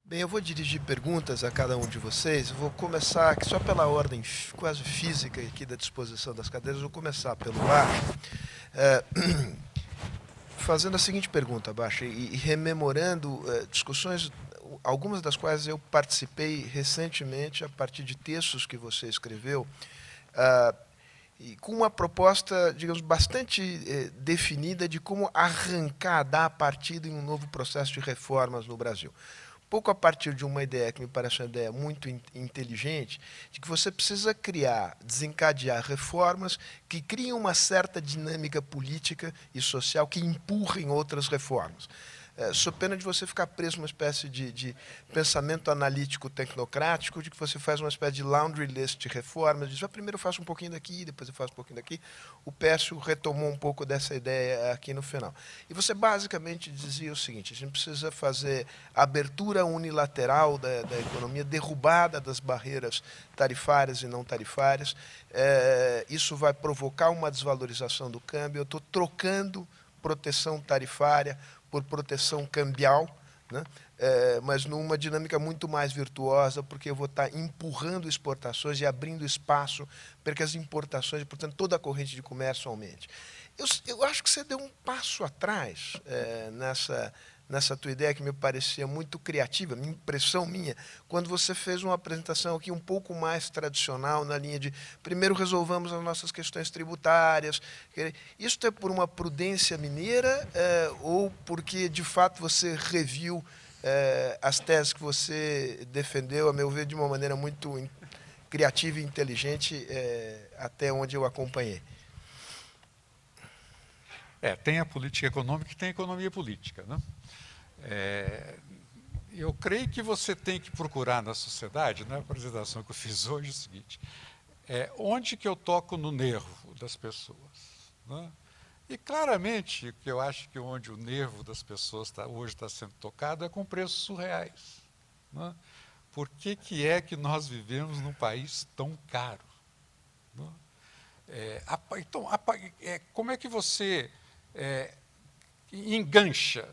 Bem, eu vou dirigir perguntas a cada um de vocês. Vou começar aqui só pela ordem quase física aqui da disposição das cadeiras. Vou começar pelo ar, eh, fazendo a seguinte pergunta, Baixa, e rememorando discussões, algumas das quais eu participei recentemente a partir de textos que você escreveu, e com uma proposta, digamos, bastante definida de como arrancar, dar partida em um novo processo de reformas no Brasil. Pouco a partir de uma ideia que me parece uma ideia muito inteligente, de que você precisa criar, desencadear reformas que criem uma certa dinâmica política e social que empurrem outras reformas. Sob pena de você ficar preso numa espécie de pensamento analítico tecnocrático, de que você faz uma espécie de laundry list de reformas, diz, primeiro eu faço um pouquinho daqui, depois eu faço um pouquinho daqui. O Pércio retomou um pouco dessa ideia aqui no final. E você basicamente dizia o seguinte: a gente precisa fazer abertura unilateral da economia, derrubada das barreiras tarifárias e não tarifárias. Isso vai provocar uma desvalorização do câmbio. Eu estou trocando proteção tarifária por proteção cambial, né? Mas numa dinâmica muito mais virtuosa, porque eu vou estar empurrando exportações e abrindo espaço para que as importações, portanto, toda a corrente de comércio aumente. Eu acho que você deu um passo atrás nessa tua ideia, que me parecia muito criativa, impressão minha, quando você fez uma apresentação aqui um pouco mais tradicional, na linha de primeiro resolvamos as nossas questões tributárias. Isso é por uma prudência mineira ou porque, de fato, você reviu as teses que você defendeu, a meu ver, de uma maneira muito criativa e inteligente, até onde eu acompanhei? Tem a política econômica e tem a economia política, né? Eu creio que você tem que procurar na sociedade, na apresentação que eu fiz hoje, é o seguinte: onde que eu toco no nervo das pessoas, né? E claramente, que eu acho que onde o nervo das pessoas hoje está sendo tocado é com preços surreais, né? Por que é que nós vivemos num país tão caro, né? Então, como é que você engancha,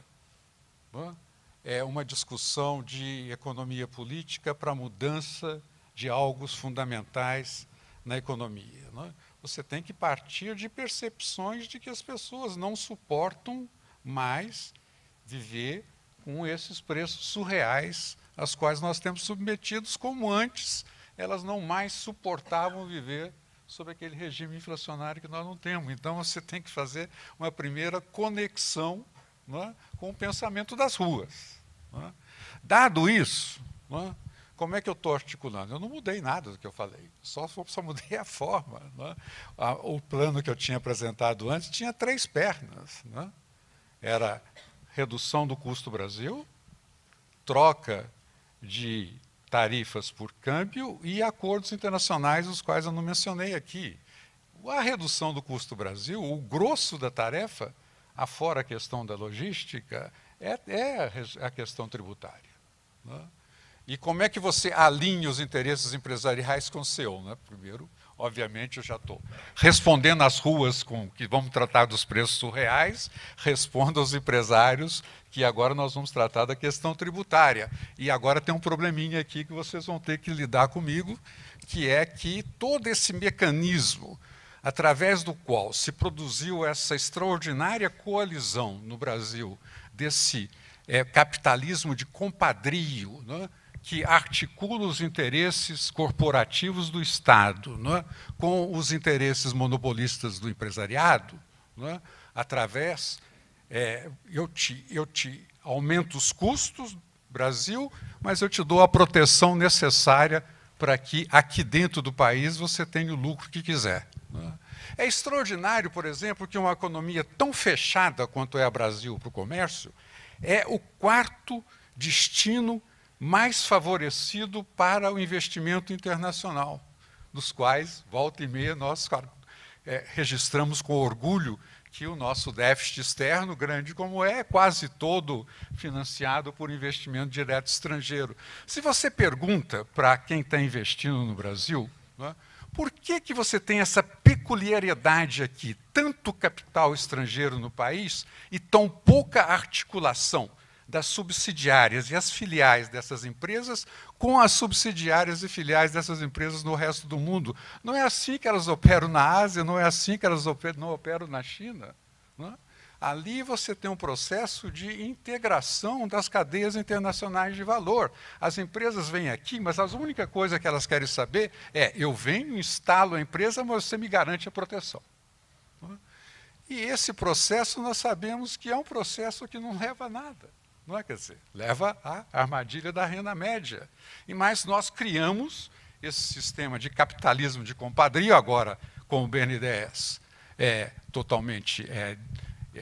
né, uma discussão de economia política para a mudança de algo fundamentais na economia, né? Você tem que partir de percepções de que as pessoas não suportam mais viver com esses preços surreais aos quais nós temos submetidos, como antes elas não mais suportavam viver sob aquele regime inflacionário que nós não temos. Então, você tem que fazer uma primeira conexão, né, com o pensamento das ruas, né? Dado isso, né, como é que eu estou articulando? Eu não mudei nada do que eu falei, só mudei a forma, né? O plano que eu tinha apresentado antes tinha 3 pernas, né? Era redução do custo Brasil, troca de tarifas por câmbio e acordos internacionais, os quais eu não mencionei aqui. A redução do custo Brasil, o grosso da tarefa, afora a questão da logística, é a questão tributária, né? E como é que você alinha os interesses empresariais com o seu, né? Primeiro, obviamente, eu já estou respondendo às ruas com que vamos tratar dos preços surreais, respondo aos empresários que agora nós vamos tratar da questão tributária. E agora tem um probleminha aqui que vocês vão ter que lidar comigo, que é que todo esse mecanismo através do qual se produziu essa extraordinária coalizão no Brasil desse capitalismo de compadrio, né, que articula os interesses corporativos do Estado, né, com os interesses monopolistas do empresariado, né, através, eu te aumento os custos, Brasil, mas eu te dou a proteção necessária para que aqui dentro do país você tenha o lucro que quiser, né? É extraordinário, por exemplo, que uma economia tão fechada quanto é a Brasil para o comércio é o 4º destino mais favorecido para o investimento internacional, dos quais, volta e meia, nós registramos com orgulho que o nosso déficit externo, grande como é, quase todo financiado por investimento direto estrangeiro. Se você pergunta para quem está investindo no Brasil, né, por que você tem essa peculiaridade aqui, tanto capital estrangeiro no país e tão pouca articulação das subsidiárias e as filiais dessas empresas com as subsidiárias e filiais dessas empresas no resto do mundo. Não é assim que elas operam na Ásia, não é assim que elas não operam na China. Não é? Ali você tem um processo de integração das cadeias internacionais de valor. As empresas vêm aqui, mas a única coisa que elas querem saber é: eu venho, instalo a empresa, mas você me garante a proteção. E esse processo nós sabemos que é um processo que não leva a nada. Não é? Quer dizer, leva à armadilha da renda média. Mas nós criamos esse sistema de capitalismo de compadrio agora com o BNDES. Totalmente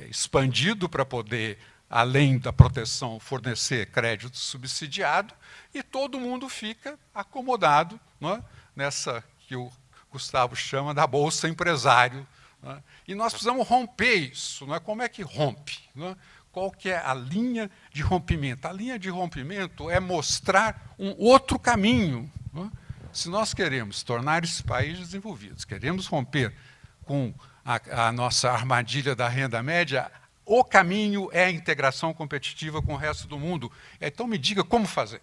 expandido para poder, além da proteção, fornecer crédito subsidiado, e todo mundo fica acomodado, não é? Nessa que o Gustavo chama da bolsa empresário. Não é? E nós precisamos romper isso. Não é? Como é que rompe? Não é? Qual que é a linha de rompimento? A linha de rompimento é mostrar um outro caminho. Não é? Se nós queremos tornar esses países desenvolvidos, queremos romper com a nossa armadilha da renda média, o caminho é a integração competitiva com o resto do mundo. Então, me diga como fazer.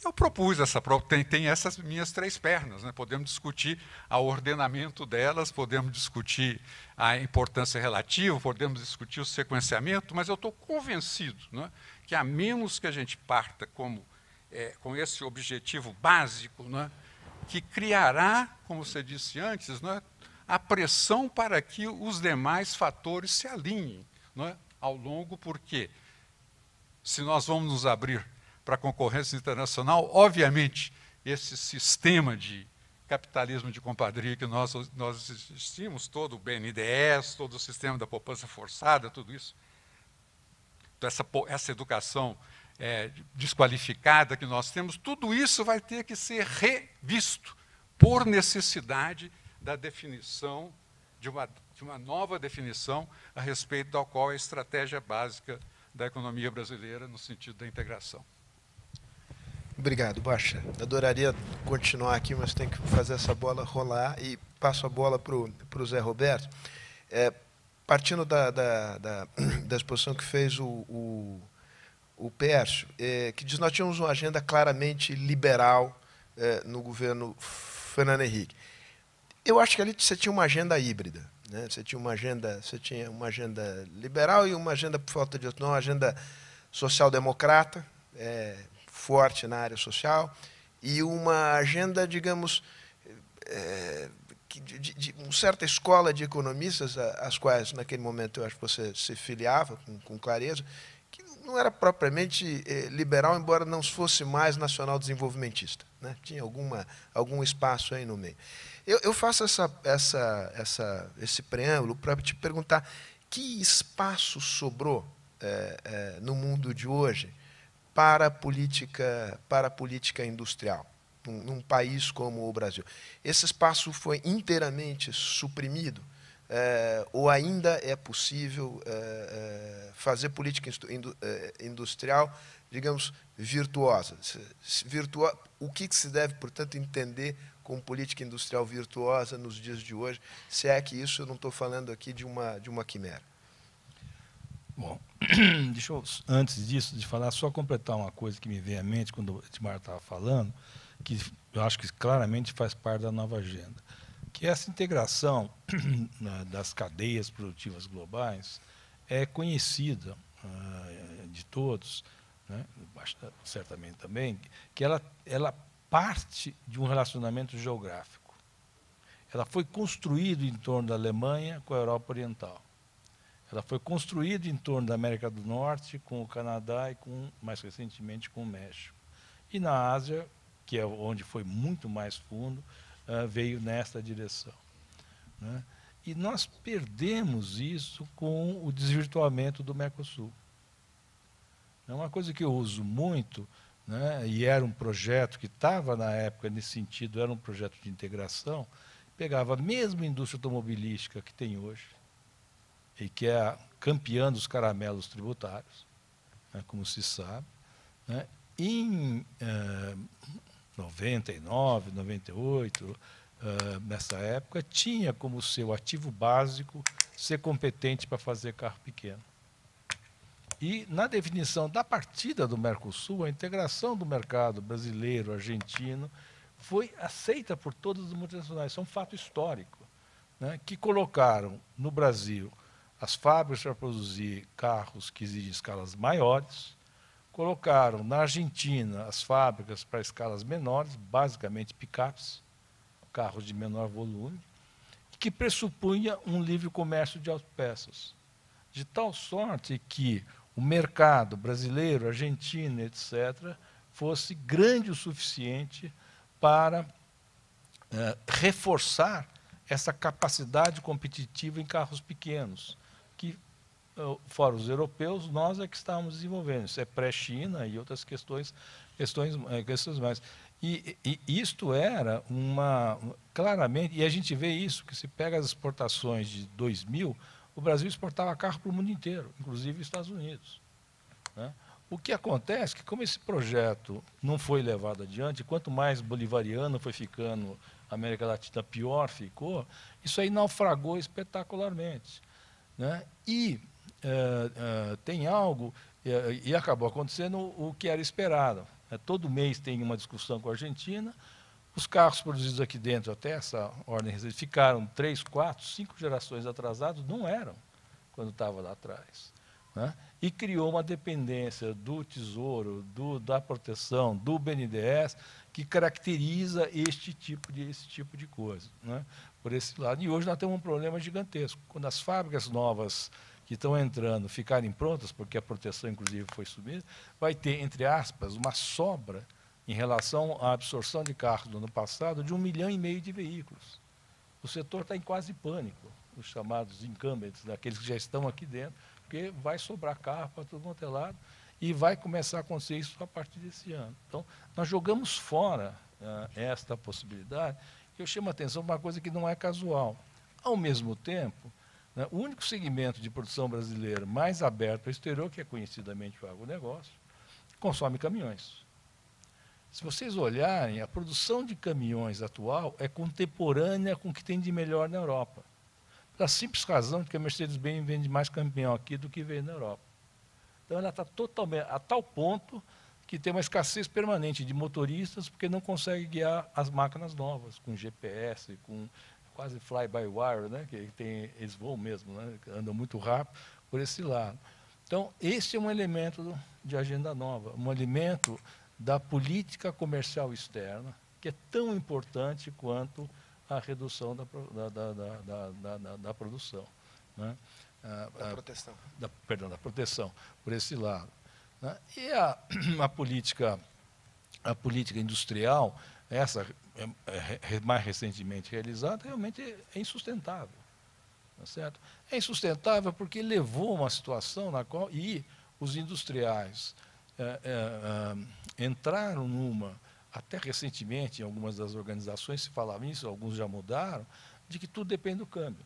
Eu propus tem essas minhas 3 pernas. Né? Podemos discutir o ordenamento delas, podemos discutir a importância relativa, podemos discutir o sequenciamento, mas eu estou convencido, né, que a menos que a gente parta com esse objetivo básico, né, que criará, como você disse antes, né, a pressão para que os demais fatores se alinhem, não é? Ao longo, porque se nós vamos nos abrir para a concorrência internacional, obviamente, esse sistema de capitalismo de compadrio que nós existimos, todo o BNDES, todo o sistema da poupança forçada, tudo isso, essa educação desqualificada que nós temos, tudo isso vai ter que ser revisto por necessidade da definição, de uma nova definição a respeito da qual é a estratégia básica da economia brasileira no sentido da integração. Obrigado, Baixa. Adoraria continuar aqui, mas tem que fazer essa bola rolar e passo a bola para o Zé Roberto. Partindo da exposição que fez o Pércio, que diz que nós tínhamos uma agenda claramente liberal no governo Fernando Henrique. Eu acho que ali você tinha uma agenda híbrida, né? Você tinha uma agenda liberal e uma agenda, por falta de outro nome, uma agenda social-democrata, forte na área social, e uma agenda, digamos, de uma certa escola de economistas, às quais, naquele momento, eu acho que você se filiava com clareza, que não era propriamente liberal, embora não fosse mais nacional-desenvolvimentista, né? Tinha algum espaço aí no meio. Eu faço esse preâmbulo para te perguntar que espaço sobrou no mundo de hoje para a política industrial, num país como o Brasil. Esse espaço foi inteiramente suprimido, ou ainda é possível fazer política industrial, digamos, virtuosa? O que se deve, portanto, entender como política industrial virtuosa nos dias de hoje, se é que isso eu não estou falando aqui de uma quimera? Bom, deixa eu, antes disso, de falar, só completar uma coisa que me veio à mente quando o Edmar estava falando, que eu acho que claramente faz parte da nova agenda, que essa integração das cadeias produtivas globais é conhecida de todos, né, certamente também, que ela parte de um relacionamento geográfico. Ela foi construída em torno da Alemanha com a Europa Oriental. Ela foi construída em torno da América do Norte com o Canadá e, mais recentemente, com o México. E na Ásia, que é onde foi muito mais fundo, veio nesta direção, né? E nós perdemos isso com o desvirtuamento do Mercosul. É uma coisa que eu uso muito, né, e era um projeto que estava na época nesse sentido, era um projeto de integração, pegava a mesma indústria automobilística que tem hoje, e que é a campeã dos caramelos tributários, né, como se sabe, né, em 99, 98, nessa época, tinha como seu ativo básico ser competente para fazer carro pequeno. E, na definição da partida do Mercosul, a integração do mercado brasileiro, argentino, foi aceita por todas as multinacionais. Isso é um fato histórico, né, que colocaram no Brasil as fábricas para produzir carros que exigem escalas maiores, colocaram na Argentina as fábricas para escalas menores, basicamente picapes, carros de menor volume, que pressupunha um livre comércio de autopeças, de tal sorte que o mercado brasileiro, argentino, etc., fosse grande o suficiente para reforçar essa capacidade competitiva em carros pequenos, que, fora os europeus, nós é que estávamos desenvolvendo. Isso é pré-China e outras questões mais. E isto era claramente, e a gente vê isso, que se pega as exportações de 2000, o Brasil exportava carro para o mundo inteiro, inclusive os Estados Unidos, né? O que acontece é que, como esse projeto não foi levado adiante, quanto mais bolivariano foi ficando a América Latina, pior ficou, isso aí naufragou espetacularmente, né? E tem algo, e acabou acontecendo o que era esperado. Todo mês tem uma discussão com a Argentina, os carros produzidos aqui dentro, até essa ordem, ficaram 3, 4, 5 gerações atrasados, não eram quando estava lá atrás, né? E criou uma dependência do Tesouro, da proteção, do BNDES, que caracteriza esse tipo de coisa, né? Por esse lado. E hoje nós temos um problema gigantesco. Quando as fábricas novas que estão entrando ficarem prontas, porque a proteção, inclusive, foi subida, vai ter, entre aspas, uma sobra em relação à absorção de carros do ano passado de 1,5 milhão de veículos. O setor está em quase pânico, os chamados incumbents, daqueles que já estão aqui dentro, porque vai sobrar carro para todo quanto é lado e vai começar a acontecer isso a partir desse ano. Então, nós jogamos fora esta possibilidade, e eu chamo a atenção para uma coisa que não é casual. Ao mesmo tempo, né, o único segmento de produção brasileira mais aberto ao exterior, que é conhecidamente o agronegócio, consome caminhões. Se vocês olharem, a produção de caminhões atual é contemporânea com o que tem de melhor na Europa. Pela simples razão de que a Mercedes-Benz vende mais caminhão aqui do que vende na Europa. Então, ela está totalmente, a tal ponto que tem uma escassez permanente de motoristas, porque não consegue guiar as máquinas novas, com GPS, com quase fly-by-wire, né, eles voam mesmo, né, andam muito rápido por esse lado. Então, esse é um elemento de agenda nova, um elemento da política comercial externa, que é tão importante quanto a redução da produção, né? Da proteção, por esse lado, né? E a política industrial, essa mais recentemente realizada, realmente é insustentável. Tá certo? É insustentável porque levou a uma situação na qual os industriais entraram até recentemente, em algumas das organizações se falava isso, alguns já mudaram, de que tudo depende do câmbio.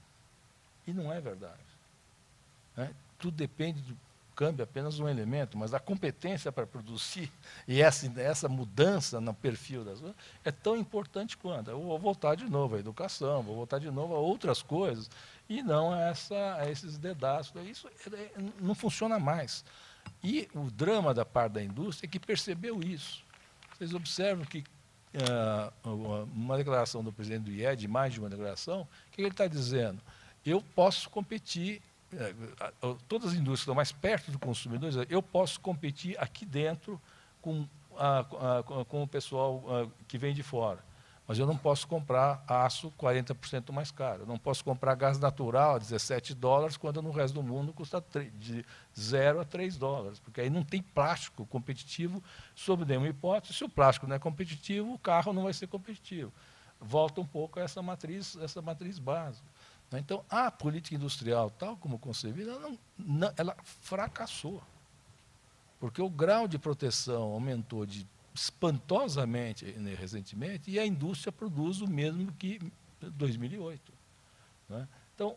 E não é verdade, né? Tudo depende do câmbio, apenas um elemento, mas a competência para produzir e essa mudança no perfil das coisas é tão importante quanto. Eu vou voltar de novo à educação, vou voltar de novo a outras coisas, e não a esses dedaços. Isso não funciona mais. E o drama da parte da indústria é que percebeu isso. Vocês observam que uma declaração do presidente do IED, mais de uma declaração, o que ele está dizendo? Eu posso competir, todas as indústrias estão mais perto do consumidor, eu posso competir aqui dentro com o pessoal que vem de fora. Mas eu não posso comprar aço 40% mais caro. Eu não posso comprar gás natural a $17, quando no resto do mundo custa de $0 a $3, porque aí não tem plástico competitivo sob nenhuma hipótese. Se o plástico não é competitivo, o carro não vai ser competitivo. Volta um pouco a essa matriz básica. Então, a política industrial, tal como concebida, ela fracassou, porque o grau de proteção aumentou espantosamente recentemente, e a indústria produz o mesmo que 2008. Né? Então,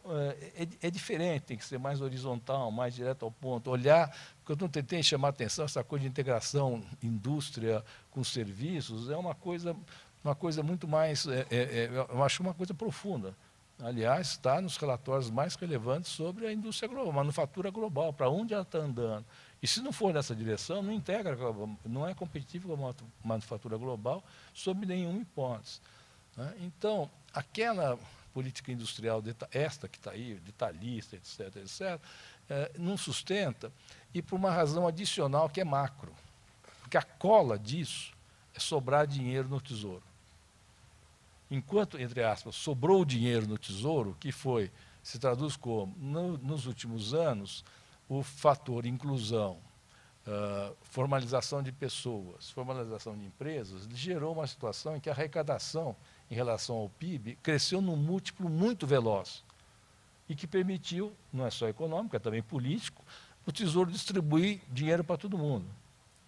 é diferente, tem que ser mais horizontal, mais direto ao ponto, olhar, porque eu não tentei chamar a atenção, essa coisa de integração indústria com serviços, é uma coisa muito mais, eu acho uma coisa profunda. Aliás, está nos relatórios mais relevantes sobre a indústria global, a manufatura global, para onde ela está andando. E se não for nessa direção, não integra, não é competitivo com a manufatura global sob nenhuma hipótese. Né? Então, aquela política industrial, esta que está aí, detalhista, etc., não sustenta, e por uma razão adicional que é macro. Porque a cola disso é sobrar dinheiro no Tesouro. Enquanto, entre aspas, sobrou dinheiro no Tesouro, que se traduz como, nos últimos anos, o fator inclusão, formalização de pessoas, formalização de empresas, gerou uma situação em que a arrecadação em relação ao PIB cresceu num múltiplo muito veloz e que permitiu, não é só econômico, é também político, o Tesouro distribuir dinheiro para todo mundo,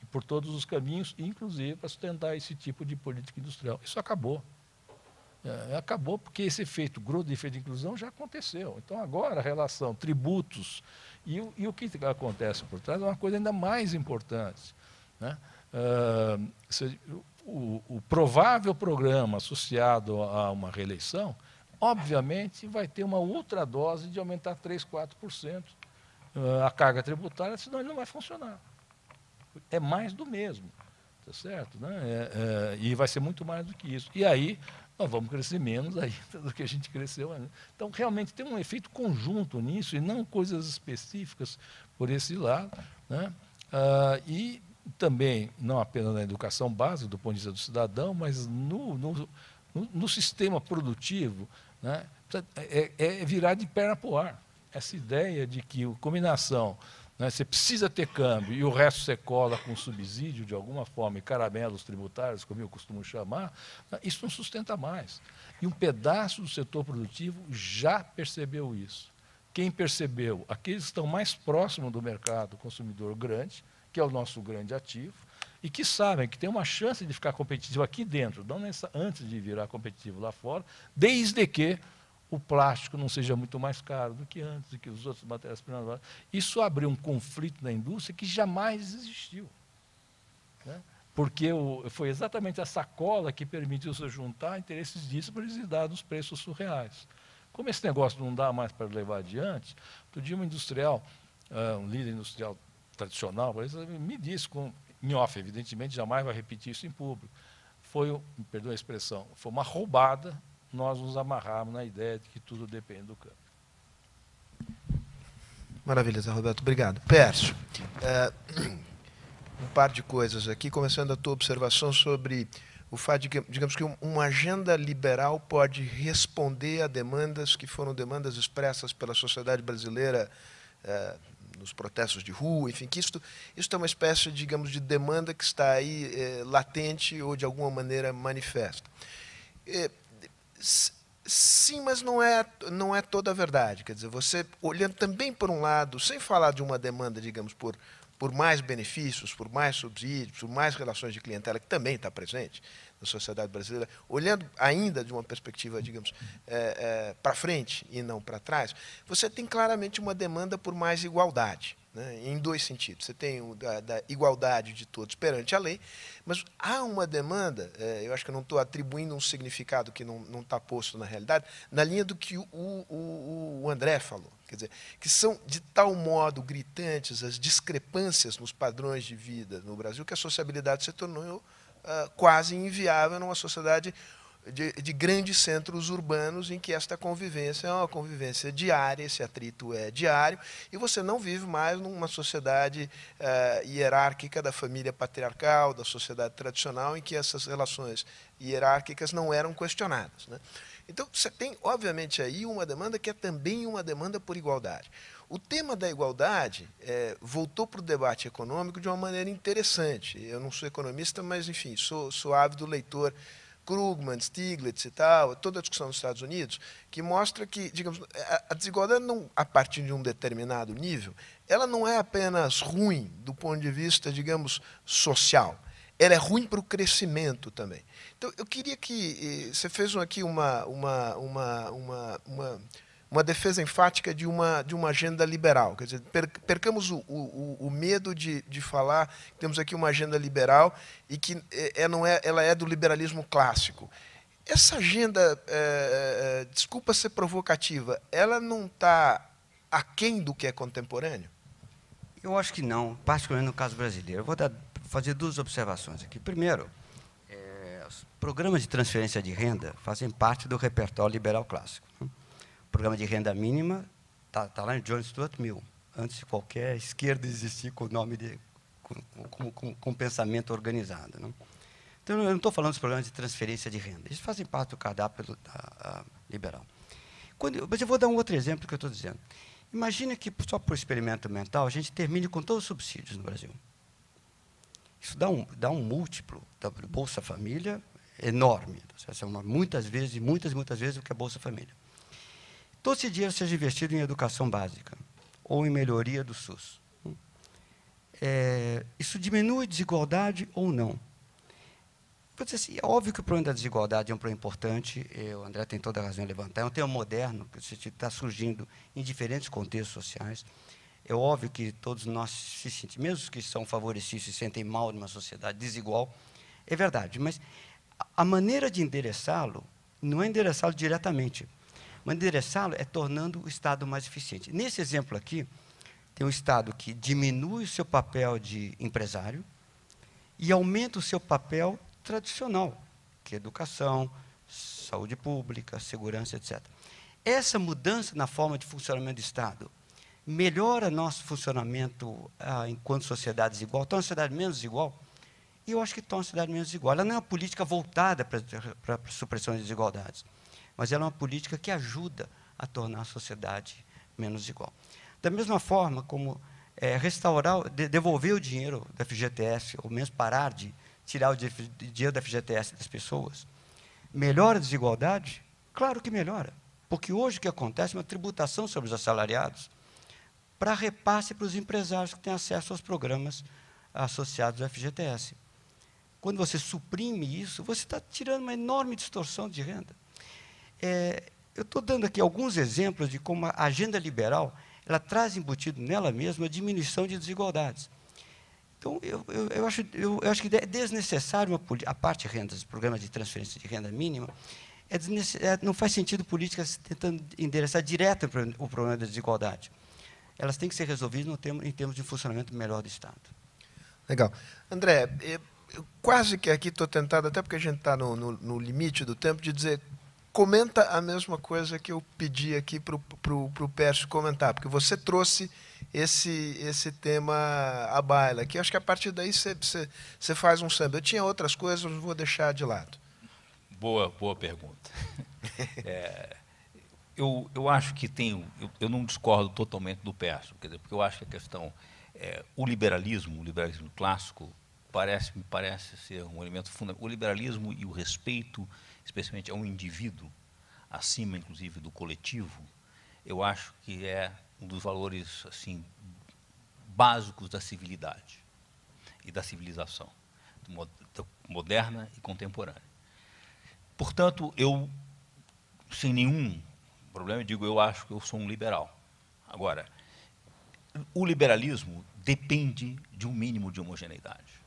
e por todos os caminhos, inclusive para sustentar esse tipo de política industrial. Isso acabou. Acabou porque esse efeito grosso de efeito de inclusão já aconteceu. Então, agora, a relação tributos e o que acontece por trás é uma coisa ainda mais importante. Né? O provável programa associado a uma reeleição, obviamente, vai ter uma outra dose de aumentar 3%, 4% a carga tributária, senão ele não vai funcionar. É mais do mesmo, tá certo? Né? E vai ser muito mais do que isso. E aí, nós vamos crescer menos ainda do que a gente cresceu ainda. Então, realmente, tem um efeito conjunto nisso, e não coisas específicas por esse lado. Né? E também, não apenas na educação básica, do ponto de vista do cidadão, mas no sistema produtivo, né? É virar de perna para o ar. Essa ideia de que a combinação, né, você precisa ter câmbio e o resto você cola com subsídio, de alguma forma, e caramelos tributários, como eu costumo chamar, isso não sustenta mais. E um pedaço do setor produtivo já percebeu isso. Quem percebeu? Aqueles que estão mais próximos do mercado consumidor grande, que é o nosso grande ativo, e que sabem que tem uma chance de ficar competitivo aqui dentro, não antes de virar competitivo lá fora, desde que o plástico não seja muito mais caro do que antes, do que os outros matérias-primas. Isso abriu um conflito na indústria que jamais existiu. Né? Porque foi exatamente a sacola que permitiu se juntar interesses díspares e dar os preços surreais. Como esse negócio não dá mais para levar adiante, outro dia um industrial, um líder industrial tradicional, me disse, em off, evidentemente, jamais vai repetir isso em público, me perdoa a expressão, foi uma roubada nós nos amarrarmos na ideia de que tudo depende do câmbio. Maravilha, Zé Roberto. Obrigado. Pércio, um par de coisas aqui, começando a tua observação sobre o fato de que, digamos que uma agenda liberal pode responder a demandas que foram demandas expressas pela sociedade brasileira nos protestos de rua, enfim, que isso é uma espécie, digamos, de demanda que está aí latente ou de alguma maneira manifesta. Sim, mas não é toda a verdade. Quer dizer, você olhando também por um lado, sem falar de uma demanda, digamos, por mais benefícios, por mais subsídios, por mais relações de clientela, que também está presente na sociedade brasileira, olhando ainda de uma perspectiva, digamos, para frente e não para trás, você tem claramente uma demanda por mais igualdade. Né, em dois sentidos. Você tem da igualdade de todos perante a lei, mas há uma demanda, eu acho que eu não estou atribuindo um significado que não está posto na realidade, na linha do que o André falou. Quer dizer, que são de tal modo gritantes as discrepâncias nos padrões de vida no Brasil que a sociabilidade se tornou quase inviável numa sociedade de grandes centros urbanos em que esta convivência é uma convivência diária, esse atrito é diário, e você não vive mais numa sociedade hierárquica da família patriarcal, da sociedade tradicional, em que essas relações hierárquicas não eram questionadas. Né? Então, você tem, obviamente, aí uma demanda que é também uma demanda por igualdade. O tema da igualdade voltou para o debate econômico de uma maneira interessante. Eu não sou economista, mas, enfim, sou ávido leitor Krugman, Stiglitz e tal, toda a discussão nos Estados Unidos, que mostra que, digamos, a desigualdade, não, a partir de um determinado nível, ela não é apenas ruim do ponto de vista, digamos, social. Ela é ruim para o crescimento também. Então, eu queria que você fez aqui uma defesa enfática de uma agenda liberal. Quer dizer, percamos o medo de falar que temos aqui uma agenda liberal e que ela é do liberalismo clássico. Essa agenda, desculpa ser provocativa, ela não está aquém do que é contemporâneo? Eu acho que não, particularmente no caso brasileiro. Eu vou fazer duas observações aqui. Primeiro, os programas de transferência de renda fazem parte do repertório liberal clássico. O programa de renda mínima está lá em John Stuart Mill, antes de qualquer esquerda existir com o nome com pensamento organizado. Não? Então, eu não estou falando dos programas de transferência de renda. Eles fazem parte do cardápio liberal. Mas eu vou dar um outro exemplo do que eu estou dizendo. Imagine que, só por experimento mental, a gente termine com todos os subsídios no Brasil. Isso dá um múltiplo da Bolsa Família enorme. Muitas vezes o que é Bolsa Família. Todo esse dinheiro seja investido em educação básica ou em melhoria do SUS. Isso diminui a desigualdade ou não? Assim, é óbvio que o problema da desigualdade é um problema importante, o André tem toda a razão em levantar, é um tema moderno, que está surgindo em diferentes contextos sociais. É óbvio que todos nós se sentimos, mesmo os que são favorecidos, se sentem mal numa sociedade desigual, é verdade, mas a maneira de endereçá-lo não é endereçá-lo diretamente, mas endereçá-lo é tornando o Estado mais eficiente. Nesse exemplo aqui, tem um Estado que diminui o seu papel de empresário e aumenta o seu papel tradicional, que é educação, saúde pública, segurança, etc. Essa mudança na forma de funcionamento do Estado melhora nosso funcionamento enquanto sociedade desigual, torna a sociedade menos desigual, e eu acho que torna a sociedade menos desigual. Ela não é uma política voltada para a supressão de desigualdades, mas ela é uma política que ajuda a tornar a sociedade menos desigual. Da mesma forma como restaurar, devolver o dinheiro da FGTS, ou mesmo parar de tirar o dinheiro da FGTS das pessoas, melhora a desigualdade? Claro que melhora, porque hoje o que acontece é uma tributação sobre os assalariados para repasse para os empresários que têm acesso aos programas associados ao FGTS. Quando você suprime isso, você está tirando uma enorme distorção de renda. Eu estou dando aqui alguns exemplos de como a agenda liberal ela traz embutido nela mesma a diminuição de desigualdades. Então, eu acho que é desnecessário a parte de rendas, programas de transferência de renda mínima, não faz sentido políticas tentando endereçar direto o problema da desigualdade. Elas têm que ser resolvidas em termos de funcionamento melhor do Estado. Legal. André, eu quase que aqui estou tentado, até porque a gente está no limite do tempo, de dizer, comenta a mesma coisa que eu pedi aqui para o Pércio comentar, porque você trouxe esse tema à baila, que acho que a partir daí você faz um samba. Eu tinha outras coisas, eu vou deixar de lado. Boa pergunta. Eu acho que eu não discordo totalmente do Pércio, quer dizer, porque eu acho que a questão, o liberalismo clássico, me parece ser um elemento fundamental. O liberalismo e o respeito, especialmente a um indivíduo, acima, inclusive, do coletivo, eu acho que é um dos valores assim, básicos da civilidade e da civilização moderna e contemporânea. Portanto, eu, sem nenhum problema, eu acho que eu sou um liberal. Agora, o liberalismo depende de um mínimo de homogeneidade,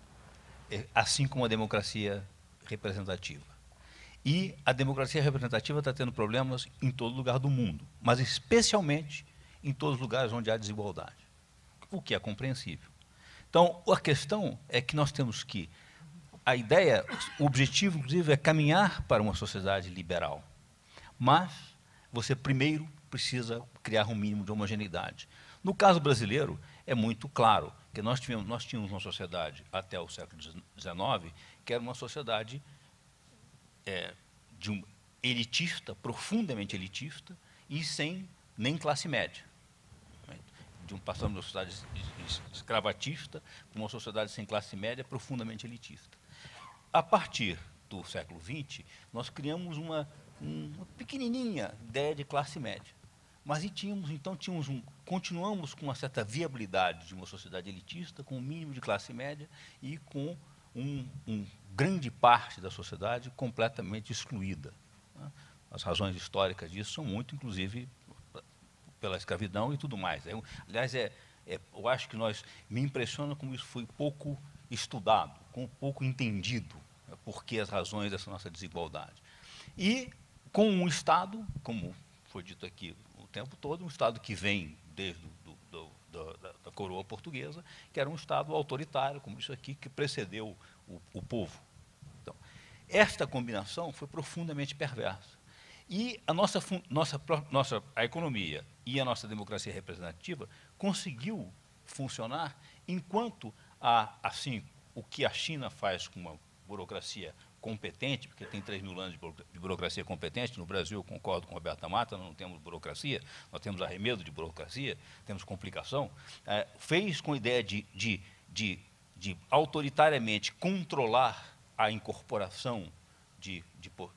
assim como a democracia representativa. E a democracia representativa está tendo problemas em todo lugar do mundo, mas especialmente em todos os lugares onde há desigualdade, o que é compreensível. Então, a questão é que nós temos que, o objetivo, inclusive, é caminhar para uma sociedade liberal, mas você primeiro precisa criar um mínimo de homogeneidade. No caso brasileiro, é muito claro que nós tínhamos uma sociedade até o século XIX, que era uma sociedade elitista, profundamente elitista, e sem nem classe média. Passamos de uma sociedade escravatista para uma sociedade sem classe média, profundamente elitista. A partir do século XX, nós criamos uma pequenininha ideia de classe média. Mas continuamos com uma certa viabilidade de uma sociedade elitista, com um mínimo de classe média e com grande parte da sociedade completamente excluída. As razões históricas disso são muito, inclusive, pela escravidão e tudo mais. Aliás, eu acho que me impressiona como isso foi pouco estudado, pouco entendido, porque as razões dessa nossa desigualdade. E com um Estado, como foi dito aqui o tempo todo, um Estado que vem desde da coroa portuguesa, que era um Estado autoritário, como isso aqui, que precedeu o povo. Então, esta combinação foi profundamente perversa. E a economia e a nossa democracia representativa conseguiu funcionar enquanto, assim, o que a China faz com uma burocracia competente, porque tem 3.000 anos de burocracia competente. No Brasil, eu concordo com o Roberto Mata, nós não temos burocracia, nós temos arremedo de burocracia, temos complicação. Fez com a ideia de autoritariamente controlar a incorporação de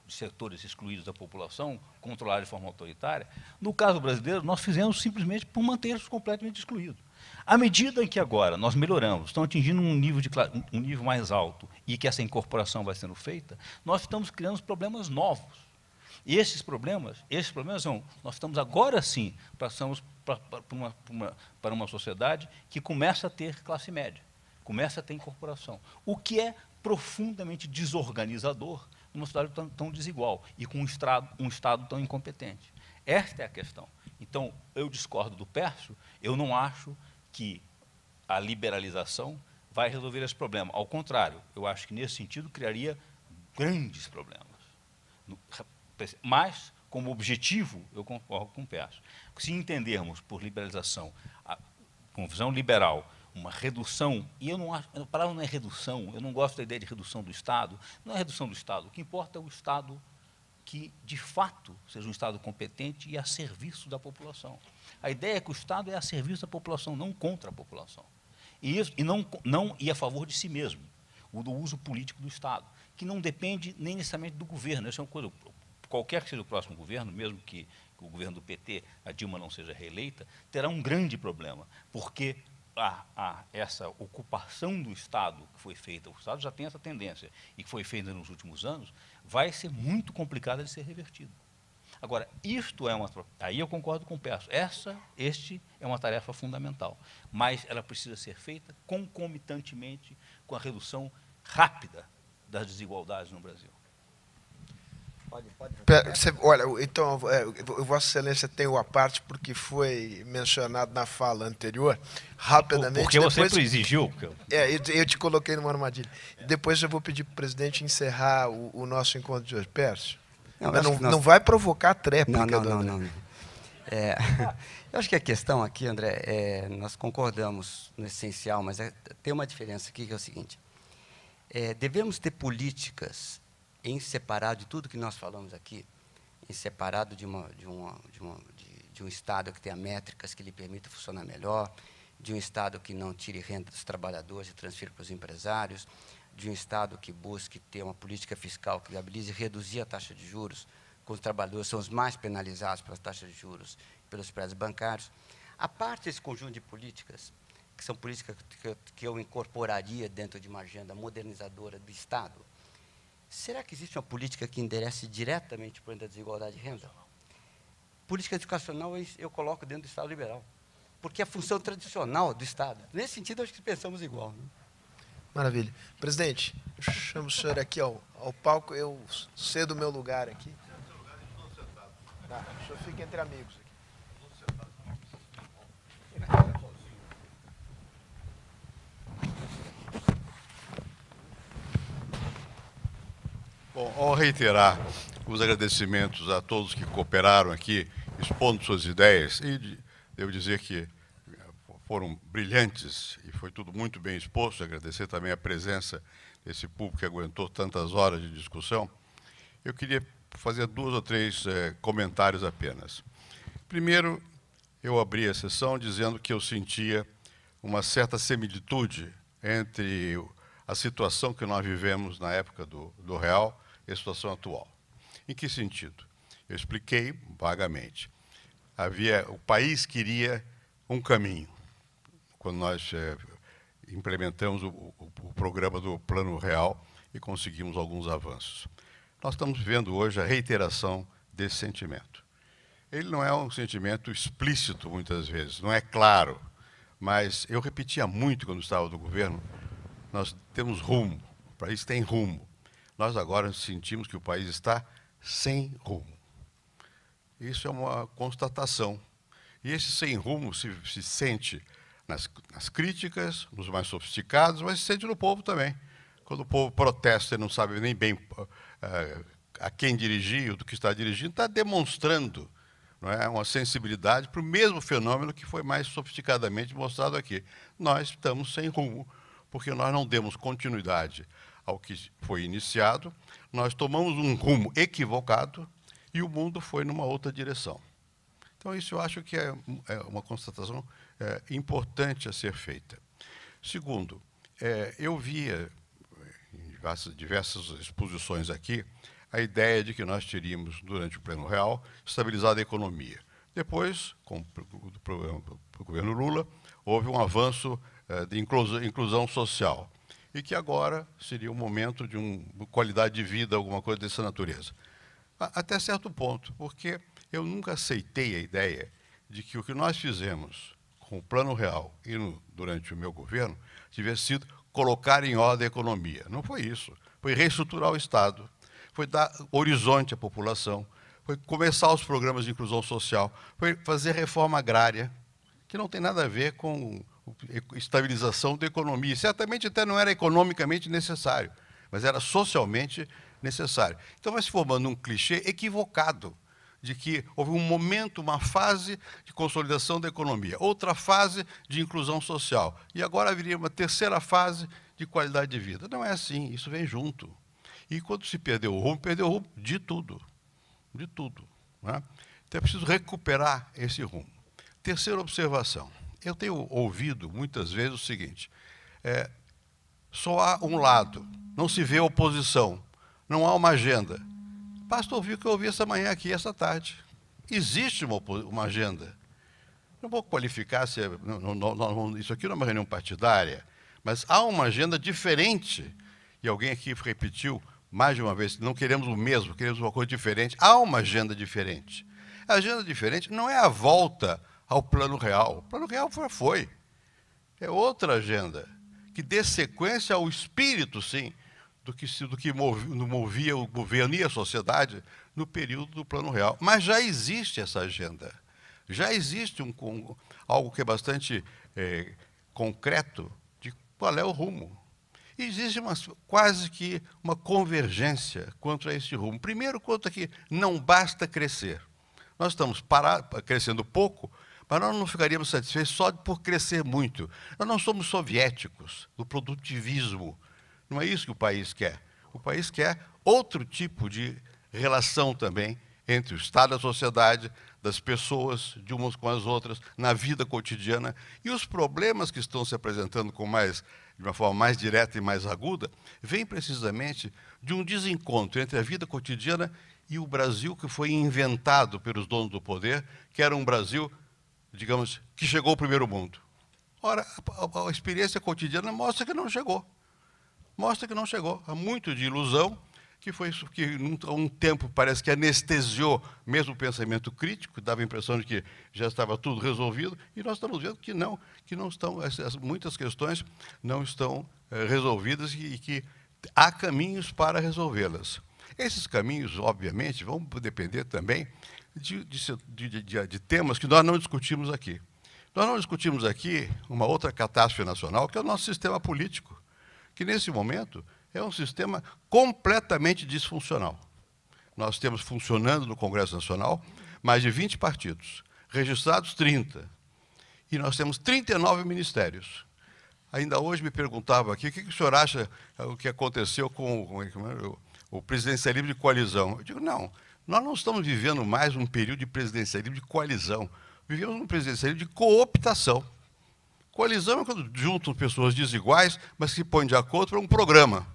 setores excluídos da população, controlar de forma autoritária. No caso brasileiro, nós fizemos simplesmente por manter-os completamente excluídos. À medida em que agora nós melhoramos, estamos atingindo um nível mais alto e que essa incorporação vai sendo feita, nós estamos criando problemas novos. E esses problemas são, nós estamos agora sim, passamos para uma sociedade que começa a ter classe média, começa a ter incorporação, o que é profundamente desorganizador numa sociedade tão desigual e com um Estado tão incompetente. Esta é a questão. Então, eu discordo do Pércio, eu não acho que a liberalização vai resolver esse problema. Ao contrário, eu acho que, nesse sentido, criaria grandes problemas. Mas, como objetivo, eu concordo com o Pércio. Se entendermos por liberalização, com visão liberal, uma redução, e eu não acho, a palavra não é redução, eu não gosto da ideia de redução do Estado, não é redução do Estado, o que importa é o Estado que, de fato, seja um Estado competente e a serviço da população. A ideia é que o Estado é a serviço da população, não contra a população. E não a favor de si mesmo, do uso político do Estado, que não depende nem necessariamente do governo. Essa é uma coisa, qualquer que seja o próximo governo, mesmo que o governo do PT, a Dilma não seja reeleita, terá um grande problema, porque essa ocupação do Estado que foi feita, o Estado já tem essa tendência, e que foi feita nos últimos anos, vai ser muito complicada de ser revertido. Agora, isto é aí eu concordo com o Pércio, este é uma tarefa fundamental, mas ela precisa ser feita concomitantemente com a redução rápida das desigualdades no Brasil. Olha, então, Vossa Excelência tem a parte porque foi mencionado na fala anterior, rapidamente. Porque você sempre exigiu. Eu te coloquei numa armadilha. Depois eu vou pedir para o presidente encerrar o nosso encontro de hoje. Pércio, não vai provocar tréplica. Não. Eu acho que a questão aqui, André, nós concordamos no essencial, mas tem uma diferença aqui, que é o seguinte. Devemos ter políticas em separado de tudo que nós falamos aqui, em separado de um Estado que tenha métricas que lhe permitam funcionar melhor, de um Estado que não tire renda dos trabalhadores e transfira para os empresários, de um Estado que busque ter uma política fiscal que viabilize reduzir a taxa de juros, quando os trabalhadores são os mais penalizados pelas taxas de juros e pelos prédios bancários. A parte desse conjunto de políticas, que são políticas que eu incorporaria dentro de uma agenda modernizadora do Estado, será que existe uma política que enderece diretamente para a desigualdade de renda? Política educacional eu coloco dentro do Estado liberal, porque é a função tradicional do Estado. Nesse sentido, acho que pensamos igual. Né? Maravilha. Presidente, eu chamo o senhor aqui ao palco, eu cedo o meu lugar aqui. Tá, o senhor fica entre amigos aqui. Bom, ao reiterar os agradecimentos a todos que cooperaram aqui, expondo suas ideias, e devo dizer que foram brilhantes e foi tudo muito bem exposto, agradecer também a presença desse público que aguentou tantas horas de discussão, eu queria fazer 2 ou 3 comentários apenas. Primeiro, eu abri a sessão dizendo que eu sentia uma certa similitude entre a situação que nós vivemos na época do real e a situação atual. Em que sentido? Eu expliquei vagamente. O país queria um caminho. Quando nós implementamos o programa do Plano Real e conseguimos alguns avanços. Nós estamos vivendo hoje a reiteração desse sentimento. Ele não é um sentimento explícito, muitas vezes, não é claro, mas eu repetia muito quando estava no governo, nós temos rumo, o país tem rumo. Nós agora sentimos que o país está sem rumo. Isso é uma constatação. E esse sem rumo se sente nas críticas, nos mais sofisticados, mas se sente no povo também. Quando o povo protesta e não sabe nem bem a quem dirigir, do que está dirigindo, está demonstrando, não é, uma sensibilidade para o mesmo fenômeno que foi mais sofisticadamente mostrado aqui. Nós estamos sem rumo, porque nós não demos continuidade ao que foi iniciado, nós tomamos um rumo equivocado e o mundo foi numa outra direção. Então, isso eu acho que é uma constatação importante a ser feita. Segundo, eu via em diversas exposições aqui a ideia de que nós teríamos, durante o Plano Real, estabilizado a economia. Depois, com o governo Lula, houve um avanço de inclusão social, e que agora seria um momento de uma qualidade de vida, alguma coisa dessa natureza. Até certo ponto, porque eu nunca aceitei a ideia de que o que nós fizemos com o Plano Real e durante o meu governo tivesse sido colocar em ordem a economia. Não foi isso. Foi reestruturar o Estado, foi dar horizonte à população, foi começar os programas de inclusão social, foi fazer reforma agrária, que não tem nada a ver com estabilização da economia. Certamente até não era economicamente necessário, mas era socialmente necessário. Então vai se formando um clichê equivocado de que houve um momento, uma fase de consolidação da economia, outra fase de inclusão social, e agora viria uma terceira fase de qualidade de vida. Não é assim, isso vem junto. E quando se perdeu o rumo de tudo. De tudo. Né? Então é preciso recuperar esse rumo. Terceira observação. Eu tenho ouvido muitas vezes o seguinte, só há um lado, não se vê oposição, não há uma agenda. Basta ouvir o que eu ouvi essa manhã aqui, essa tarde. Existe uma agenda. Não vou qualificar se isso aqui não é uma reunião partidária, mas há uma agenda diferente. E alguém aqui repetiu mais de uma vez, não queremos o mesmo, queremos uma coisa diferente. Há uma agenda diferente. A agenda diferente não é a volta ao Plano Real. O Plano Real foi. É outra agenda, que dê sequência ao espírito, sim, do que movia o governo e a sociedade no período do Plano Real. Mas já existe essa agenda. Já existe algo que é bastante concreto de qual é o rumo. E existe quase que uma convergência quanto a esse rumo. Primeiro, quanto a que não basta crescer. Nós estamos crescendo pouco, mas nós não ficaríamos satisfeitos só por crescer muito. Nós não somos soviéticos do produtivismo. Não é isso que o país quer. O país quer outro tipo de relação também entre o Estado e a sociedade, das pessoas, de umas com as outras, na vida cotidiana. E os problemas que estão se apresentando de uma forma mais direta e mais aguda, vêm precisamente de um desencontro entre a vida cotidiana e o Brasil que foi inventado pelos donos do poder, que era um Brasil, digamos, que chegou ao primeiro mundo. Ora, a experiência cotidiana mostra que não chegou. Mostra que não chegou. Há muito de ilusão, que um tempo parece que anestesiou mesmo o pensamento crítico, dava a impressão de que já estava tudo resolvido, e nós estamos vendo que não estão, muitas questões não estão resolvidas e que há caminhos para resolvê-las. Esses caminhos, obviamente, vão depender também de temas que nós não discutimos aqui. Nós não discutimos aqui uma outra catástrofe nacional, que é o nosso sistema político, que nesse momento é um sistema completamente disfuncional. Nós temos funcionando no Congresso Nacional mais de 20 partidos, registrados 30, e nós temos 39 ministérios. Ainda hoje me perguntava aqui, o que o senhor acha o que aconteceu com o presidencialismo de coalizão? Eu digo, não, nós não estamos vivendo mais um período de presidencialismo de coalizão, vivemos um presidencialismo de cooptação. Coalizão é quando juntam pessoas desiguais, mas que se põem de acordo para um programa.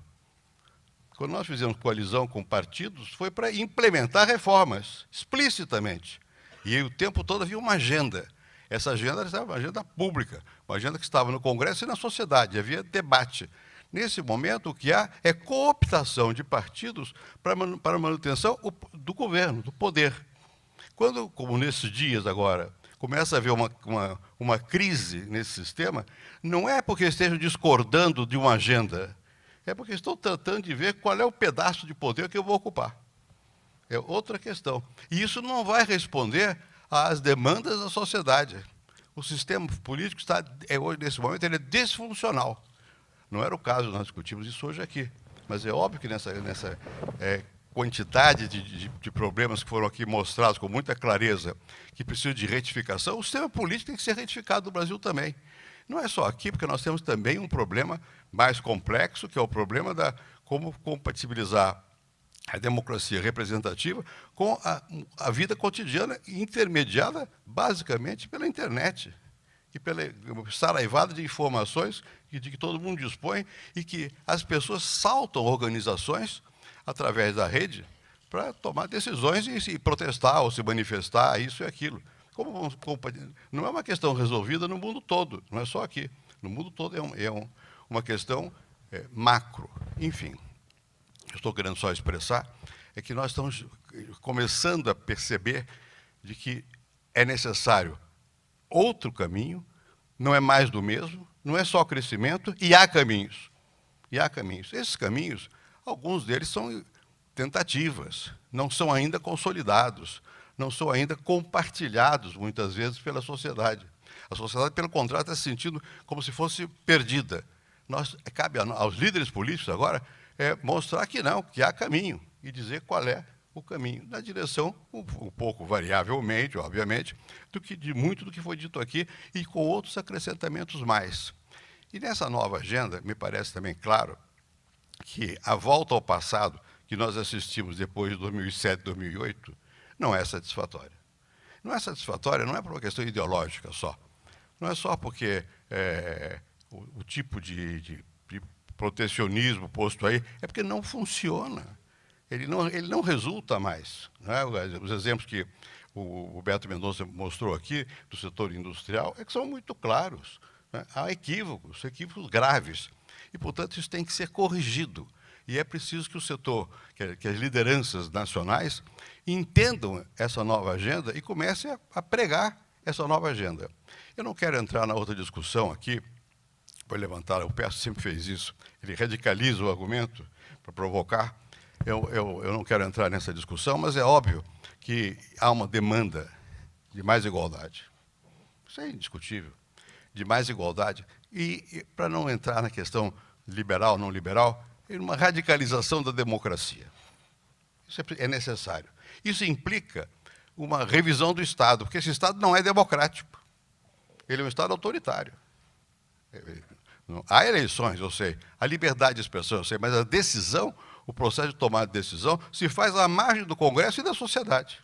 Quando nós fizemos coalizão com partidos, foi para implementar reformas, explicitamente. E aí, o tempo todo havia uma agenda. Essa agenda era uma agenda pública, uma agenda que estava no Congresso e na sociedade, havia debate. Nesse momento, o que há é cooptação de partidos para a manutenção do governo, do poder. Quando, como nesses dias agora, começa a haver uma crise nesse sistema, não é porque estejam discordando de uma agenda, é porque estão tratando de ver qual é o pedaço de poder que eu vou ocupar. É outra questão. E isso não vai responder às demandas da sociedade. O sistema político está, hoje, nesse momento, ele é disfuncional. Não era o caso, nós discutimos isso hoje aqui. Mas é óbvio que nessa quantidade de problemas que foram aqui mostrados com muita clareza, que precisam de retificação, o sistema político tem que ser retificado no Brasil também. Não é só aqui, porque nós temos também um problema mais complexo, que é o problema da como compatibilizar a democracia representativa com a vida cotidiana, intermediada basicamente pela internet e pela saraivada de informações de que todo mundo dispõe e que as pessoas saltam organizações através da rede para tomar decisões e protestar ou se manifestar, isso e aquilo. Não é uma questão resolvida no mundo todo, não é só aqui. No mundo todo uma questão macro. Enfim, eu estou querendo só expressar é que nós estamos começando a perceber de que é necessário outro caminho, não é mais do mesmo, não é só crescimento, e há caminhos. E há caminhos. Esses caminhos, alguns deles são tentativas, não são ainda consolidados, não são ainda compartilhados, muitas vezes, pela sociedade. A sociedade, pelo contrário, está se sentindo como se fosse perdida. Cabe aos líderes políticos agora mostrar que não, que há caminho, e dizer qual é o caminho, na direção, um pouco variavelmente, obviamente, muito do que foi dito aqui, e com outros acrescentamentos mais. E nessa nova agenda, me parece também claro que a volta ao passado que nós assistimos depois de 2007, 2008, não é satisfatória. Não é satisfatória, não é por uma questão ideológica só. Não é só porque o tipo de protecionismo posto aí, é porque não funciona. Ele não resulta mais. Né? Os exemplos que o Beto Mendonça mostrou aqui do setor industrial é que são muito claros. Né? Há equívocos graves. E, portanto, isso tem que ser corrigido. E é preciso que o setor, que as lideranças nacionais entendam essa nova agenda e comecem a pregar essa nova agenda. Eu não quero entrar na outra discussão aqui, para levantar, o Perso sempre fez isso, ele radicaliza o argumento para provocar. Eu não quero entrar nessa discussão, mas é óbvio que há uma demanda de mais igualdade. Isso é indiscutível, de mais igualdade. E para não entrar na questão liberal, não liberal, uma radicalização da democracia. Isso é necessário. Isso implica uma revisão do Estado, porque esse Estado não é democrático. Ele é um Estado autoritário. Há eleições, eu sei, há liberdade de expressão, eu sei, mas a decisão, o processo de tomada de decisão, se faz à margem do Congresso e da sociedade.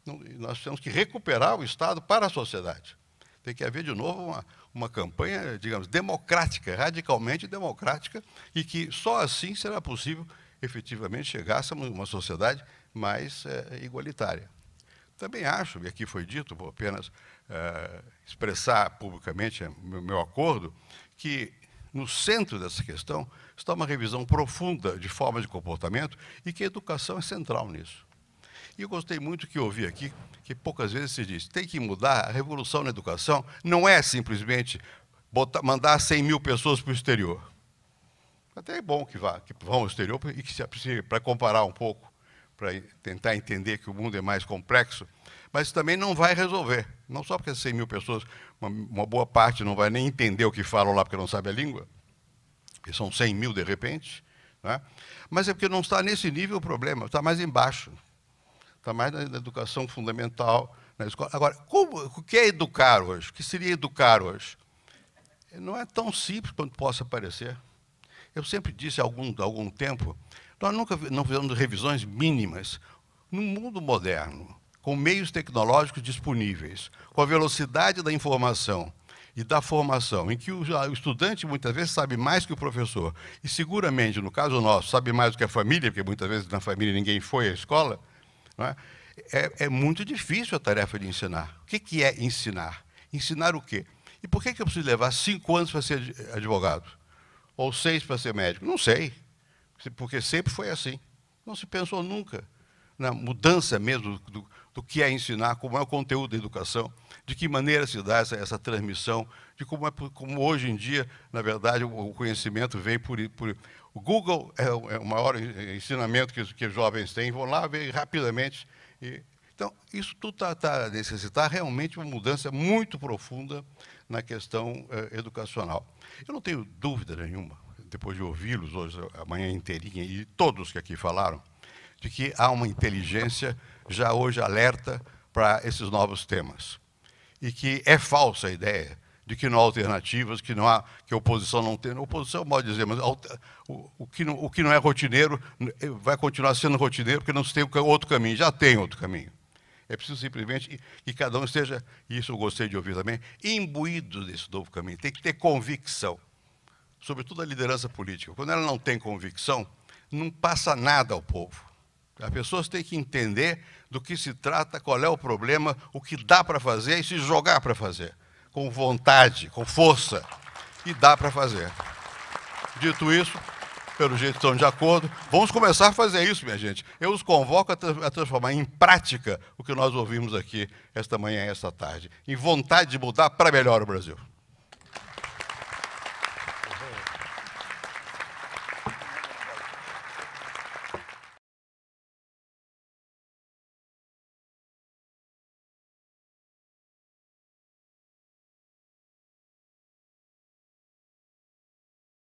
Nós temos que recuperar o Estado para a sociedade. Tem que haver, de novo, uma campanha, digamos, democrática, radicalmente democrática, e que só assim será possível, efetivamente, chegar a uma sociedade mais igualitária. Também acho, e aqui foi dito, vou apenas expressar publicamente o meu acordo, que no centro dessa questão está uma revisão profunda de forma de comportamento e que a educação é central nisso. E eu gostei muito que ouvi aqui, que poucas vezes se diz, tem que mudar, a revolução na educação não é simplesmente mandar 100 mil pessoas para o exterior. Até é bom que vão ao exterior e que para comparar um pouco, para tentar entender que o mundo é mais complexo, mas também não vai resolver. Não só porque 100 mil pessoas, uma boa parte não vai nem entender o que falam lá porque não sabe a língua, que são 100 mil de repente, né? Mas é porque não está nesse nível o problema, está mais embaixo. Está mais na educação fundamental, na escola. Agora, o que é educar hoje? O que seria educar hoje? Não é tão simples quanto possa parecer. Eu sempre disse há algum tempo, nós nunca não fizemos revisões mínimas. No mundo moderno, com meios tecnológicos disponíveis, com a velocidade da informação e da formação, em que o estudante muitas vezes sabe mais que o professor, e seguramente, no caso nosso, sabe mais do que a família, porque muitas vezes na família ninguém foi à escola, não é? É muito difícil a tarefa de ensinar. O que é ensinar? Ensinar o quê? E por que eu preciso levar 5 anos para ser advogado? Ou 6 para ser médico? Não sei, porque sempre foi assim. Não se pensou nunca na mudança mesmo do que é ensinar, como é o conteúdo da educação, de que maneira se dá essa transmissão, de como hoje em dia, na verdade, o conhecimento vem por o Google é o maior ensinamento que os jovens têm, vão lá ver rapidamente e Então, isso tudo está a necessitar realmente uma mudança muito profunda na questão educacional. Eu não tenho dúvida nenhuma, depois de ouvi-los hoje, a manhã inteirinha, e todos que aqui falaram, de que há uma inteligência já hoje alerta para esses novos temas. E que é falsa a ideia de que não há alternativas, que não há, que a oposição não tem. A oposição pode dizer, mas o que não é rotineiro vai continuar sendo rotineiro porque não se tem outro caminho. Já tem outro caminho. É preciso simplesmente que cada um esteja, e isso eu gostei de ouvir também, imbuído desse novo caminho. Tem que ter convicção, sobretudo a liderança política. Quando ela não tem convicção, não passa nada ao povo. As pessoas têm que entender do que se trata, qual é o problema, o que dá para fazer e se jogar para fazer. Com vontade, com força. E dá para fazer. Dito isso, pelo jeito estão de acordo, vamos começar a fazer isso, minha gente. Eu os convoco a transformar em prática o que nós ouvimos aqui esta manhã e esta tarde. Em vontade de mudar para melhor o Brasil.